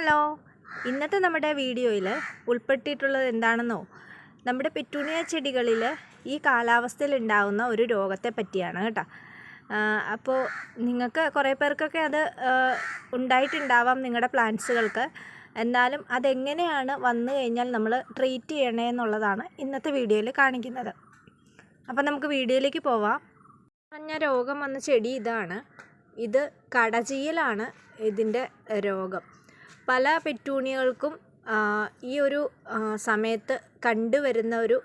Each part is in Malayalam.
ഹലോ, ഇന്നത്തെ നമ്മുടെ വീഡിയോയിൽ ഉൾപ്പെട്ടിട്ടുള്ളത് എന്താണെന്നോ, നമ്മുടെ പെറ്റൂണിയ ചെടികളിൽ ഈ കാലാവസ്ഥയിൽ ഉണ്ടാകുന്ന ഒരു രോഗത്തെ പറ്റിയാണ് കേട്ടോ. അപ്പോൾ നിങ്ങൾക്ക് കുറേ പേർക്കൊക്കെ അത് ഉണ്ടായിട്ടുണ്ടാവാം നിങ്ങളുടെ പ്ലാന്റ്സുകൾക്ക്. എന്നാലും അതെങ്ങനെയാണ് വന്നു കഴിഞ്ഞാൽ നമ്മൾ ട്രീറ്റ് ചെയ്യണേ എന്നുള്ളതാണ് ഇന്നത്തെ വീഡിയോയിൽ കാണിക്കുന്നത്. അപ്പോൾ നമുക്ക് വീഡിയോയിലേക്ക് പോവാം. പറഞ്ഞ രോഗം വന്ന ചെടി ഇതാണ്. ഇത് കടചീയലാണ് ഇതിൻ്റെ രോഗം. പല പെറ്റൂണിയകൾക്കും ഈ ഒരു സമയത്ത് കണ്ടുവരുന്ന ഒരു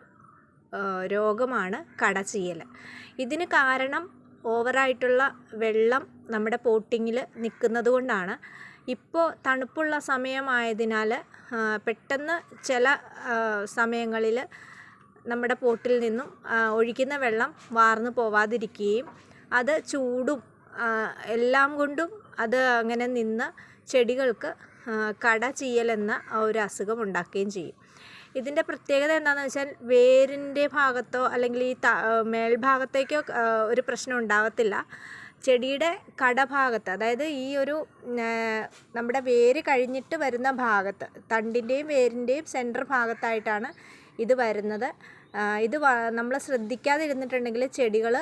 രോഗമാണ് കടചീയൽ. ഇതിന് കാരണം ഓവറായിട്ടുള്ള വെള്ളം നമ്മുടെ പോട്ടിങ്ങിൽ നിൽക്കുന്നത് കൊണ്ടാണ്. ഇപ്പോൾ തണുപ്പുള്ള സമയമായതിനാൽ പെട്ടെന്ന് ചില സമയങ്ങളിൽ നമ്മുടെ പോട്ടിൽ നിന്നും ഒഴിക്കുന്ന വെള്ളം വാർന്നു പോവാതിരിക്കുകയും അത് ചൂടും എല്ലാം കൊണ്ടും അത് അങ്ങനെ നിന്ന് ചെടികൾക്ക് കടചീയൽ എന്ന ഒരു അസുഖം ഉണ്ടാക്കുകയും ചെയ്യും. ഇതിൻ്റെ പ്രത്യേകത എന്താണെന്ന് വെച്ചാൽ വേരിൻ്റെ ഭാഗത്തോ അല്ലെങ്കിൽ ഈ മേൽഭാഗത്തേക്കോ ഒരു പ്രശ്നം ഉണ്ടാകത്തില്ല. ചെടിയുടെ കടഭാഗത്ത്, അതായത് ഈ ഒരു നമ്മുടെ വേര് കഴിഞ്ഞിട്ട് വരുന്ന ഭാഗത്ത്, തണ്ടിൻ്റെയും വേരിൻ്റെയും സെൻറ്റർ ഭാഗത്തായിട്ടാണ് ഇത് വരുന്നത്. ഇത് നമ്മൾ ശ്രദ്ധിക്കാതിരുന്നിട്ടുണ്ടെങ്കിൽ ചെടികൾ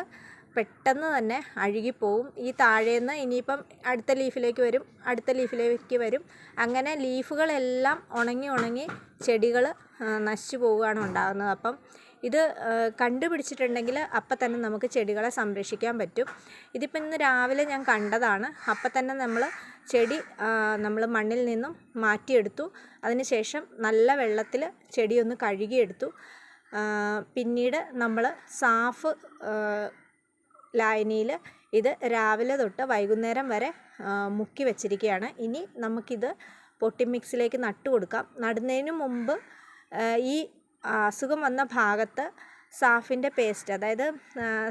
പെട്ടെന്ന് തന്നെ അഴുകിപ്പോവും. ഈ താഴേന്ന് ഇനിയിപ്പം അടുത്ത ലീഫിലേക്ക് വരും, അടുത്ത ലീഫിലേക്ക് വരും. അങ്ങനെ ലീഫുകളെല്ലാം ഉണങ്ങി ചെടികൾ നശിച്ചു പോവുകയാണ് ഉണ്ടാകുന്നത്. അപ്പം ഇത് കണ്ടുപിടിച്ചിട്ടുണ്ടെങ്കിൽ അപ്പം തന്നെ നമുക്ക് ചെടികളെ സംരക്ഷിക്കാൻ പറ്റും. ഇതിപ്പോൾ ഇന്ന് രാവിലെ ഞാൻ കണ്ടതാണ്. അപ്പം തന്നെ നമ്മൾ മണ്ണിൽ നിന്നും മാറ്റിയെടുത്തു. അതിനുശേഷം നല്ല വെള്ളത്തിൽ ചെടി ഒന്ന് കഴുകിയെടുത്തു. പിന്നീട് നമ്മൾ സാഫ് ലായനിയിൽ ഇത് രാവിലെ തൊട്ട് വൈകുന്നേരം വരെ മുക്കി വെച്ചിരിക്കുകയാണ്. ഇനി നമുക്കിത് പൊട്ടി മിക്സിലേക്ക് നട്ടു കൊടുക്കാം. നടുന്നതിന് മുമ്പ് ഈ അസുഖം വന്ന ഭാഗത്ത് സാഫിൻ്റെ പേസ്റ്റ്, അതായത്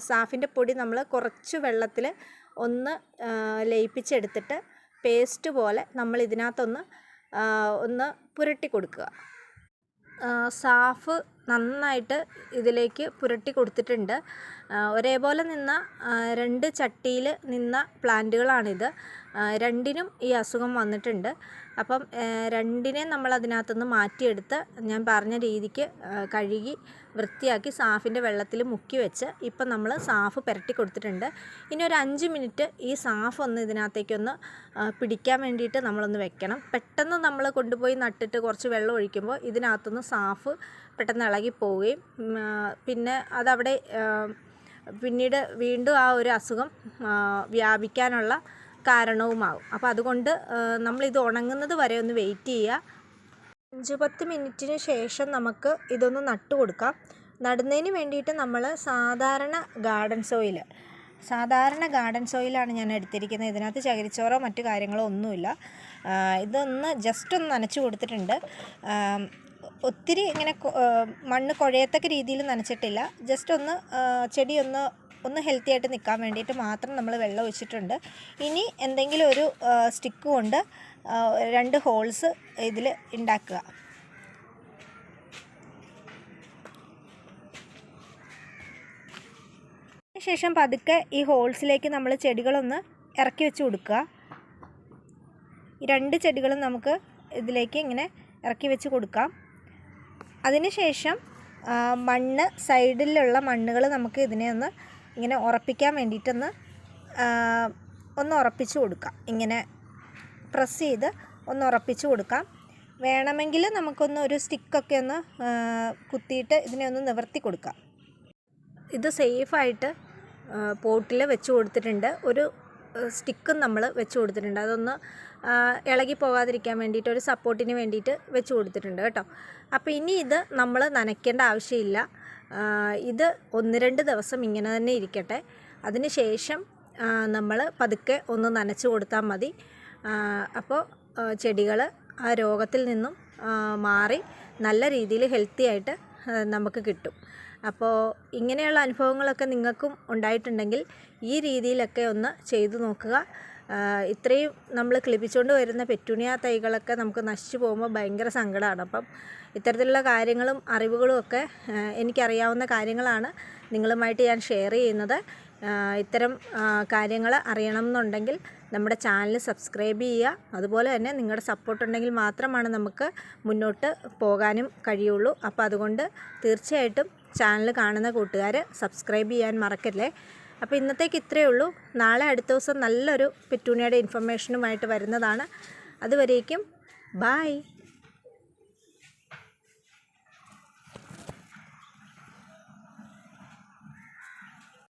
സാഫിൻ്റെ പൊടി നമ്മൾ കുറച്ച് വെള്ളത്തിൽ ഒന്ന് ലയിപ്പിച്ചെടുത്തിട്ട് പേസ്റ്റ് പോലെ നമ്മൾ ഇതിനകത്തൊന്ന് പുരട്ടി കൊടുക്കുക. സാഫ് നന്നായിട്ട് ഇതിലേക്ക് പുരട്ടി കൊടുത്തിട്ടുണ്ട്. ഒരേപോലെ നിന്ന 2 ചട്ടിയിൽ നിന്ന പ്ലാന്റുകളാണിത്. രണ്ടിനും ഈ അസുഖം വന്നിട്ടുണ്ട്. അപ്പം രണ്ടിനെ നമ്മൾ അതിനകത്തുനിന്ന് മാറ്റിയെടുത്ത് ഞാൻ പറഞ്ഞ രീതിക്ക് കഴുകി വൃത്തിയാക്കി സാഫിൻ്റെ വെള്ളത്തിൽ മുക്കി വെച്ച് ഇപ്പം നമ്മൾ സാഫ് പുരട്ടി കൊടുത്തിട്ടുണ്ട്. ഇനി ഒരു 5 മിനിറ്റ് ഈ സാഫ് ഒന്ന് ഇതിനകത്തേക്കൊന്ന് പിടിക്കാൻ വേണ്ടിയിട്ട് നമ്മളൊന്ന് വെക്കണം. പെട്ടെന്ന് നമ്മൾ കൊണ്ടുപോയി നട്ടിട്ട് കുറച്ച് വെള്ളം ഒഴിക്കുമ്പോൾ ഇതിനകത്തുനിന്ന് സാഫ് പെട്ടെന്ന് ഇളകി പോവുകയും പിന്നെ അതവിടെ പിന്നീട് വീണ്ടും ആ ഒരു അസുഖം വ്യാപിക്കാനുള്ള കാരണവുമാകും. അപ്പോൾ അതുകൊണ്ട് നമ്മളിത് ഉണങ്ങുന്നത് വരെ ഒന്ന് വെയിറ്റ് ചെയ്യുക. 5-10 മിനിറ്റിന് ശേഷം നമുക്ക് ഇതൊന്ന് നട്ടു കൊടുക്കാം. നടുന്നതിന് വേണ്ടിയിട്ട് നമ്മൾ സാധാരണ ഗാർഡൻ സോയിലാണ് ഞാൻ എടുത്തിരിക്കുന്നത്. ഇതിനകത്ത് ചകിരിച്ചോറോ മറ്റു കാര്യങ്ങളോ ഒന്നുമില്ല. ഇതൊന്ന് ജസ്റ്റ് ഒന്ന് നനച്ച് കൊടുത്തിട്ടുണ്ട്. ഒത്തിരി ഇങ്ങനെ മണ്ണ് കുഴയത്തക്ക രീതിയിൽ നനച്ചിട്ടില്ല. ജസ്റ്റ് ചെടി ഒന്ന് ഹെൽത്തി ആയിട്ട് നിൽക്കാൻ വേണ്ടിയിട്ട് മാത്രം നമ്മൾ വെള്ളം ഒഴിച്ചിട്ടുണ്ട്. ഇനി എന്തെങ്കിലും ഒരു സ്റ്റിക്ക് കൊണ്ട് 2 ഹോൾസ് ഇതിൽ ഉണ്ടാക്കുക. അതിനുശേഷം പതുക്കെ ഈ ഹോൾസിലേക്ക് നമ്മൾ ചെടികളൊന്ന് ഇറക്കി വെച്ച് കൊടുക്കുക. ഈ 2 ചെടികളും നമുക്ക് ഇതിലേക്ക് ഇങ്ങനെ ഇറക്കി വെച്ച് കൊടുക്കാം. അതിനുശേഷം മണ്ണ്, സൈഡിലുള്ള മണ്ണുകൾ നമുക്ക് ഇതിനെ ഇങ്ങനെ ഉറപ്പിക്കാൻ വേണ്ടിയിട്ടൊന്ന് ഉറപ്പിച്ച് കൊടുക്കാം. ഇങ്ങനെ പ്രസ് ചെയ്ത് ഒന്ന് ഉറപ്പിച്ച് കൊടുക്കാം. വേണമെങ്കിൽ ഒരു സ്റ്റിക്കൊക്കെ ഒന്ന് കുത്തിയിട്ട് ഇതിനെ ഒന്ന് നിവർത്തി കൊടുക്കാം. ഇത് സേഫായിട്ട് പോട്ടിൽ വെച്ച് കൊടുത്തിട്ടുണ്ട്. ഒരു സ്റ്റിക്കും നമ്മൾ വെച്ച് കൊടുത്തിട്ടുണ്ട്. അതൊന്ന് ഇളകി പോകാതിരിക്കാൻ വേണ്ടിയിട്ട് ഒരു സപ്പോർട്ടിന് വേണ്ടിയിട്ട് വെച്ച് കൊടുത്തിട്ടുണ്ട് കേട്ടോ. അപ്പോൾ ഇനി ഇത് നമ്മൾ നനയ്ക്കേണ്ട ആവശ്യമില്ല. ഇത് 1-2 ദിവസം ഇങ്ങനെ തന്നെ ഇരിക്കട്ടെ. അതിന് ശേഷം നമ്മൾ പതുക്കെ ഒന്ന് നനച്ച് കൊടുത്താൽ മതി. അപ്പോൾ ചെടികൾ ആ രോഗത്തിൽ നിന്നും മാറി നല്ല രീതിയിൽ ഹെൽത്തി ആയിട്ട് നമുക്ക് കിട്ടും. അപ്പോൾ ഇങ്ങനെയുള്ള അനുഭവങ്ങളൊക്കെ നിങ്ങൾക്കും ഉണ്ടായിട്ടുണ്ടെങ്കിൽ ഈ രീതിയിലൊക്കെ ഒന്ന് ചെയ്തു നോക്കുക. ഇത്രയും നമ്മൾ കിളിപ്പിച്ചുകൊണ്ട് വരുന്ന പെറ്റൂണിയ തൈകളൊക്കെ നമുക്ക് നശിച്ചു പോകുമ്പോൾ ഭയങ്കര സങ്കടമാണ്. അപ്പം ഇത്തരത്തിലുള്ള കാര്യങ്ങളും അറിവുകളും ഒക്കെ എനിക്കറിയാവുന്ന കാര്യങ്ങളാണ് നിങ്ങളുമായിട്ട് ഞാൻ ഷെയർ ചെയ്യുന്നത്. ഇത്തരം കാര്യങ്ങൾ അറിയണം എന്നുണ്ടെങ്കിൽ നമ്മുടെ ചാനൽ സബ്സ്ക്രൈബ് ചെയ്യുക. അതുപോലെ തന്നെ നിങ്ങളുടെ സപ്പോർട്ട് ഉണ്ടെങ്കിൽ മാത്രമാണ് നമുക്ക് മുന്നോട്ട് പോകാനും കഴിയുള്ളൂ. അപ്പോൾ അതുകൊണ്ട് തീർച്ചയായിട്ടും ചാനൽ കാണുന്ന കൂട്ടുകാർ സബ്സ്ക്രൈബ് ചെയ്യാൻ മറക്കല്ലേ. അപ്പോൾ ഇന്നത്തേക്ക് ഇത്രയേ ഉള്ളൂ. നാളെ അടുത്ത ദിവസം നല്ലൊരു പെറ്റൂണിയയുടെ ഇൻഫർമേഷനുമായിട്ട് വരുന്നതാണ്. അതുവരേക്കും ബായ്.